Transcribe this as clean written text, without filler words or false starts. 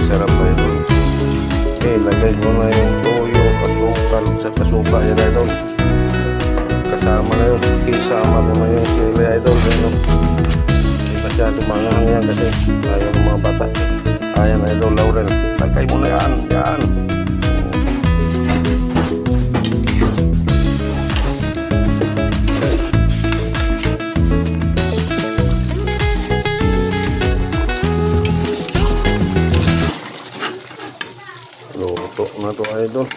Sarap pa ito. Okay, lagay mo na yung toyo, kasukal, sa kasuka yan idol. Kasama na yun. Isama mo na yung sili idol. Hindi masyado mangang yan kasi ayaw ng mga bata. Ayan idol Laurel. Lagay mo na yan. Yan. Luto na to idol.